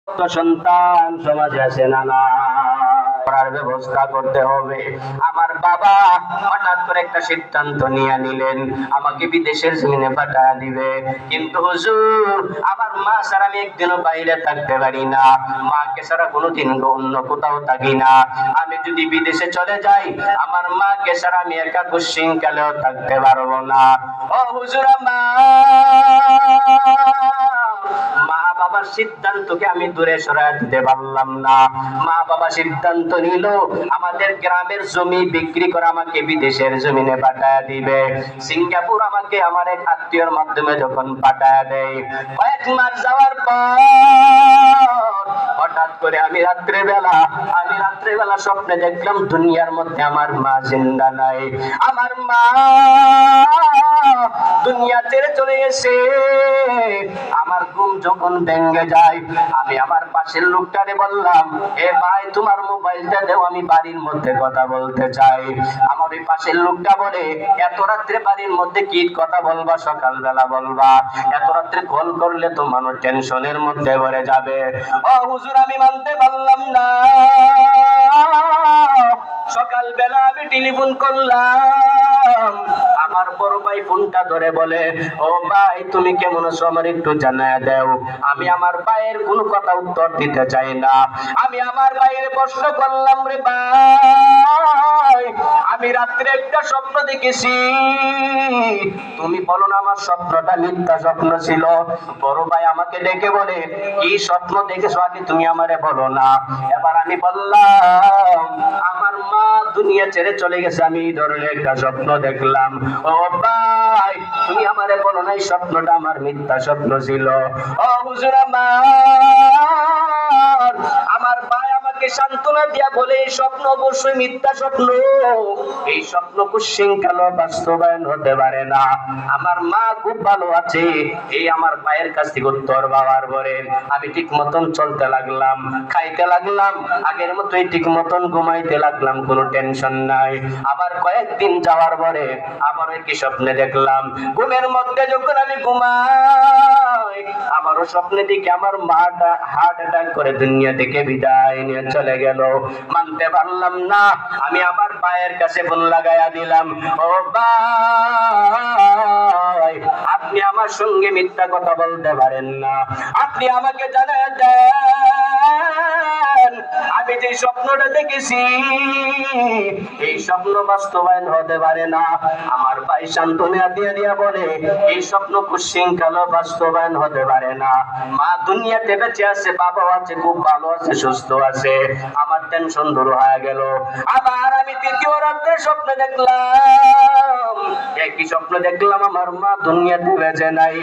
সন্তান সমাজে আছে না না, করার ব্যবস্থা করতে হবে। আমার বাবা হঠাৎ করে একটা সিদ্ধান্ত নিয়ে নিলেন, আমাকে বিদেশের জমিনে পাঠিয়ে দিবে। কিন্তু হুজুর, আমার মা ছাড়া আমি একদিনও বাইরে থাকতে পারি না, মাকে ছাড়া কোনোদিন অন্য কোথাও থাকি না। আমি যদি বিদেশে চলে যাই, আমার মাকে ছাড়া আমি একা কুশ্চিনকালেও থাকতে পারবো না। ও হুজুর, মা বাবার সিদ্ধান্তকে আমি দূরে সরায় দিতে পারলাম না। মা বাবা সিদ্ধান্ত নিল আমাদের গ্রামের জমি বিক্রি করে আমাকে বিদেশের জমিনে পাঠায় দিবে। সিঙ্গাপুর আমাকে আমার এক আত্মীয়র মাধ্যমে যখন পাঠায় দেয়, কয়েক মাস যাওয়ার পর হঠাৎ করে আমি রাত্রেবেলা স্বপ্নে দেখলাম দুনিয়ার মধ্যে আমার মা জিন্দা নাই। আমার মা দুনিয়া ছেড়ে চলে গেছে। আমার ঘুম যখন ভেঙে যায়, আমি আমার পাশের লোকটারে বললাম, এ ভাই তোমার মোবাইলটা দেও, আমি বাড়ির মধ্যে কথা বলতে চাই। আমার ওই পাশের লোকটা বলে, এত রাত্রে বাড়ির মধ্যে কি কথা বলবা, সকালবেলা বলবা, এত রাত্রে কল করলে তো মানুষ টেনশনের মধ্যে ভরে যাবে। ও হুজুর, আমি মানতে পারলাম না। সকালবেলা আমি টেলিফোন করলাম, আমার বড় ভাই ফোনটা ধরে বলে, ও ভাই তুমি কেমন আছো আমার একটু জানায় দাও। আমি আমার ভাইয়ের কোনো কথা উত্তর দিতে চাই না। আমি আমার ভাইয়ের প্রশ্ন করলাম, রে ভাই, আমি রাত্রে একটা স্বপ্ন দেখেছি, তুমি বলো না আমার স্বপ্নটা মিথ্যা স্বপ্ন ছিল। বড় ভাই আমাকে ডেকে বলে, কি স্বপ্ন দেখেছো আগে তুমি আমারে বলো না। এবার আমি বললাম, আমার মা দুনিয়া ছেড়ে চলে গেছে, আমি এই ধরনের একটা স্বপ্ন দেখলাম। ও ভাই, তুমি আমারে বলো না এই স্বপ্নটা আমার মিথ্যা স্বপ্ন ছিল। ও হুজুর, আমার ভাই আমাকে সান্ত্বনা দিয়া বলে, এই স্বপ্ন অবশ্যই মিথ্যা স্বপ্ন, এই স্বপ্ন কুশ্চিনকালেও বাস্তবায়ন হতে পারে না। আমার মা খুব ভালো আছে। এই আমার ভাইয়ের কাছ থেকে উত্তর পাওয়ার পরে আমি ঠিক মতন চলতে লাগলাম, খাইতে লাগলাম, আগের মতোই ঠিক মতন ঘুমাইতে লাগলাম, কোনো টেনশন নাই। আবার কয়েকদিন যাওয়ার পরে আবার কি স্বপ্নে দেখলাম, ঘুমের মধ্যে যখন আমি ঘুমাই, আমারও স্বপ্নে দেখি আমার মাটা হার্ট অ্যাটাক করে দুনিয়া থেকে বিদায় নিয়ে চলে গেল। মানতে পারলাম না। আমি আবার ভাইয়ের কাছে ফোন লাগাইয়া দিলাম, ও ভাই, আপনি আমার সঙ্গে মিথ্যা কথা বলতে পারেন না, আপনি আমাকে জানায় দেন, আমি যে স্বপ্নটা দেখেছি এই স্বপ্ন বাস্তবায়ন হতে পারে না। আমার ভাই সান্ত্বনা দিয়ে দিয়া বলে, এই স্বপ্ন কুশ্চিনকালেও বাস্তবায়ন হতে পারে না। মা দুনিয়াতে বেঁচে আছে, বাবা আছে, খুব ভালো আছে, সুস্থ আছে। আমার টেনশন দূর হয়ে গেল। আবার আমি তৃতীয় রাত্রে স্বপ্ন দেখলাম, একই স্বপ্ন দেখলাম, আমার মা দুনিয়াতে বেঁচে নাই।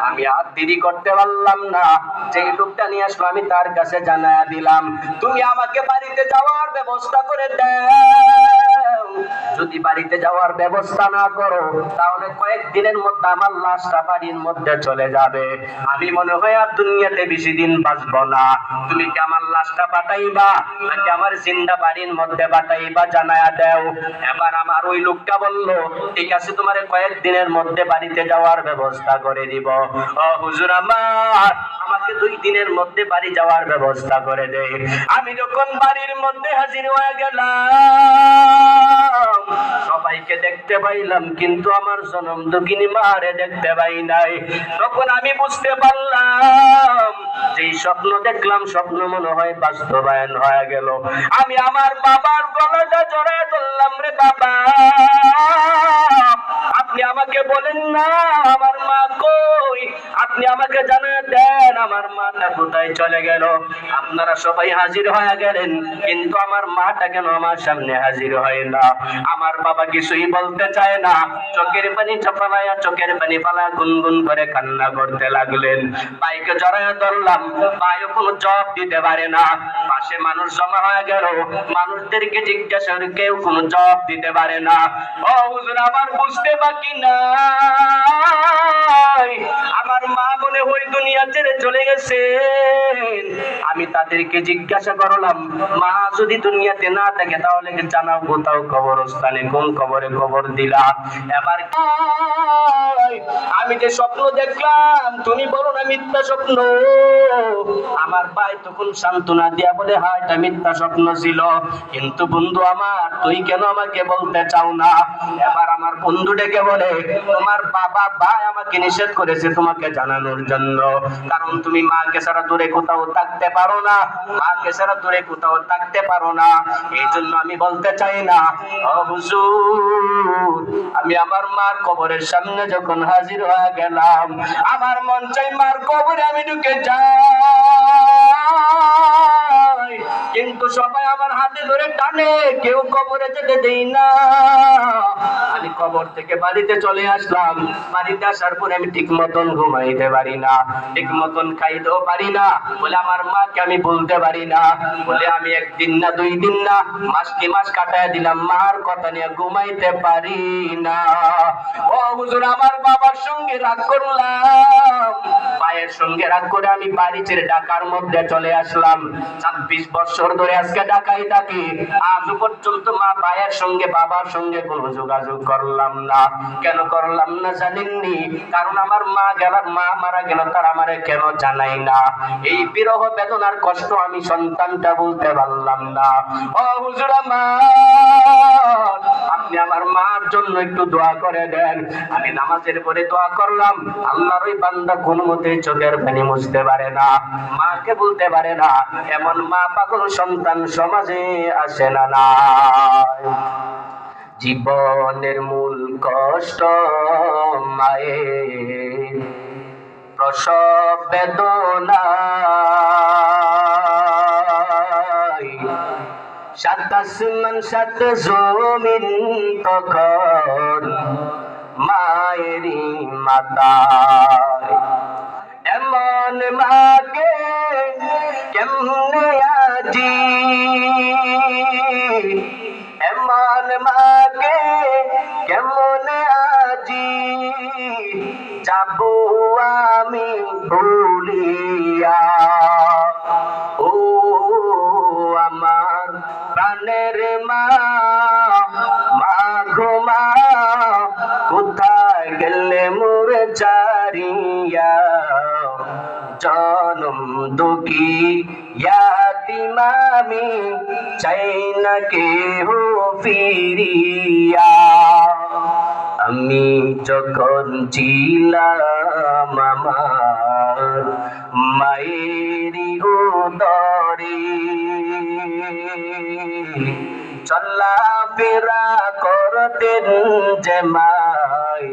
আমি আর দেরি করতে পারলাম না, যে লোকটা নিয়ে আসলো আমি তার কাছে জানায়া দিলাম, তুমি আমাকে বাড়িতে যাওয়ার ব্যবস্থা করে দাও। যদি বাড়িতে যাওয়ার ব্যবস্থা না করো, তাহলে কয়েকদিনের মধ্যে আমার লাশটা বাড়ির মধ্যে চলে যাবে, আমি মনে হয় আর দুনিয়াতে বেশি দিন বাঁচবো না। তুমি কি আমার লাশটা পাঠাইবা নাকি আমার জিন্দা বাড়ির মধ্যে পাঠাইবা, জানায়া দাও। এবার আমার ওই লোকটা বলল, ঠিক আছে, তোমার কয়েকদিনের মধ্যে বাড়িতে যাওয়ার ব্যবস্থা করে দিব। ও হুজুর, আমাকে 2 দিনের মধ্যে বাড়ি যাওয়ার ব্যবস্থা করে দেয়। আমি যখন বাড়ির মধ্যে হাজির হয়ে গেলাম, সবাইকে দেখতে পাইলাম, কিন্তু আমার জনম দুঃখিনী মারে দেখতে পাই নাই। তখন আমি বুঝতে পারলাম যে স্বপ্ন দেখলাম, স্বপ্ন মনে হয় বাস্তবায়ন হয়ে গেল। আমি আমার বাবার গলাটা জড়ায় ধরলাম, রে বাবা, আপনি আমাকে বলেন না আমার মা কই, আপনি আমাকে জানিয়ে দেন আমার মাটা কোথায় চলে গেল। আপনারা সবাই হাজির হয়ে গেলেন, কিন্তু আমার মাটা কেন আমার সামনে হাজির হয় না? আমার বাবা কিছুই বলতে চায় না, চোখের পানি ফালায়া গুনগুন করে কান্না করতে লাগলেন। ভাইকে জড়াইয়া ধরলাম, ভাইও কোনো জবাব দিতে পারে না। পাশে মানুষ জমা হয়ে গেল, মানুষদেরকে জিজ্ঞাসা করে কেউ কোনো জবাব দিতে পারে না। ও হুজুর, আমার বুঝতে বাকি নাই, আমার মা মনে হয় দুনিয়া ছেড়ে চলে গেছেন। আমি তাদেরকে জিজ্ঞাসা করলাম, মা যদি দুনিয়াতে না থাকে তাহলে কি জানাও কোথাও কবরস্থানে কোন কবরে কবর দিলা? এবার আমি যে স্বপ্ন দেখলাম তুমি বলো না মিথ্যা স্বপ্ন। আমার ভাই তখন সান্ত্বনা দিয়া বলে, হ্যাঁ এটা মিথ্যা স্বপ্ন ছিল, কিন্তু বন্ধু আমার তুই কেন আমাকে বলতে চাও না? এবার আমার বন্ধু ডেকে বলে, তোমার বাবা ভাই আমাকে নিষেধ করেছে তোমাকে জানানোর জন্য, কারণ তুমি মাকে ছাড়া দূরে কোথাও থাকতে পারো না, মাকে ছাড়া দূরে কোথাও থাকতে পারো না, এই জন্য আমি বলতে চাই না। ও হুজুর, আমি আমার মার কবরের সামনে যখন হাজির হয়ে গেলাম, আমার মন চাই মার কবরে আমি ঢুকে যাই, কিন্তু সবাই আমার হাতে ধরে টানে, কেউ কবরে যেতে দেই না। আমি কবর থেকে বাড়িতে চলে আসলাম। বাড়িতে আসার পরে আমি ঠিক মতন ঘুমাইতে পারি না, ঠিক মতন খাইতেও পারি না, বলে আমার মাকে আমি বলতে পারি না, বলে আমি একদিন না 2 দিন না মাস কি মাস কাটায় দিলাম, মার কথা নিয়ে ঘুমাইতে পারি না। ও হুজুর, আমার বাবার সঙ্গে রাগ করলাম, ভাইয়ের সঙ্গে রাগ করে আমি বাড়ি ছেড়ে ঢাকার মধ্যে চলে আসলাম। 26 বছর ধরে আজকে ঢাকায় থাকি, আজ পর্যন্ত মা ভাইয়ের সঙ্গে বাবার সঙ্গে কোনো যোগাযোগ করলাম না। কেন করলাম না জানেননি? কারণ আমার মা মারা গেল, তার আমারে কেন জানাই না। এই বিরহ বেদনার কষ্ট আমি সন্তানটা বলতে পারলাম না। ও হুজুর, আপনি আমার মার জন্য একটু দোয়া করে দেন। আমি নামাজের পরে দোয়া করলাম, আল্লাহর ওই বান্দা কোন মতে চোখের পানি মুছতে পারে না, মাকে বলতে পারে না, এমন মা পাগল সন্তান সমাজে আসে না। জীবনের মূল কষ্ট মায়ের প্রসব বেদনা, 7 আসমান 7 জমিন তখন মায়েরই মাতায়। এমন মাকে কেমনে আজি, এমন মাকে কেমনে আজি যাবো আমি ভুলিয়া। ও আমার প্রাণের মা, মা গো মা, কোথায় গেলে মোরে ছাড়িয়া, জনম দুঃখী ইয়াতিম আমি, চাই না কেহ ফিরিয়া। আমি যখন ছিলাম আমার মায়েরই উদরে, চলা ফেরা করতেন যে মাই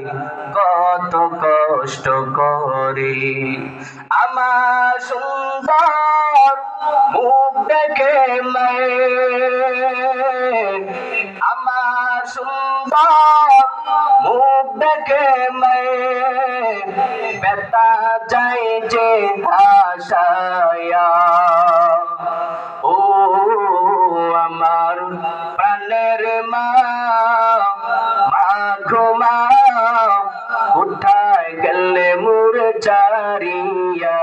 কত কষ্ট করে। আমার সুন্দর মুখ দেখে মায়ের, আমার সুন্দর মুখ দেখে মায়ের ব্যথা যায় যে ভাষায়া। ও আমার প্রাণের মা, মা গো মা, কোথায় গেলে মোর ছাড়িয়া,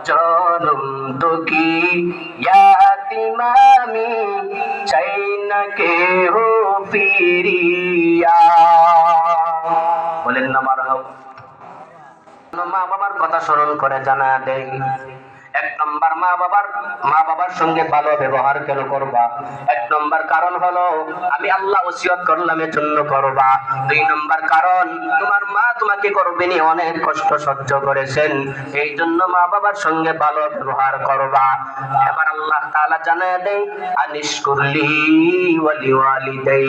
জনম দুঃখী ইয়াতিম আমি, চাই না কেহ ফিরিয়া। বলেন না মারহাবা। মা বাবার কথা স্মরণ করে জানা দেয়। 1 নম্বর, মা বাবার সঙ্গে ভালো ব্যবহার কেন করবা? 1 নম্বর কারণ হলো আমি আল্লাহ ওসিয়ত করলাম এজন্য করবা। 2 নম্বর কারণ তোমার মা তোমাকে করবেনি, অনেক কষ্ট সহ্য করেছেন, এই জন্য মা বাবার সঙ্গে ভালো ব্যবহার করবা। এবার আল্লাহ তাআলা জানায় দেয়, আনিশকুরলি ওয়ালি ওয়ালিদাই।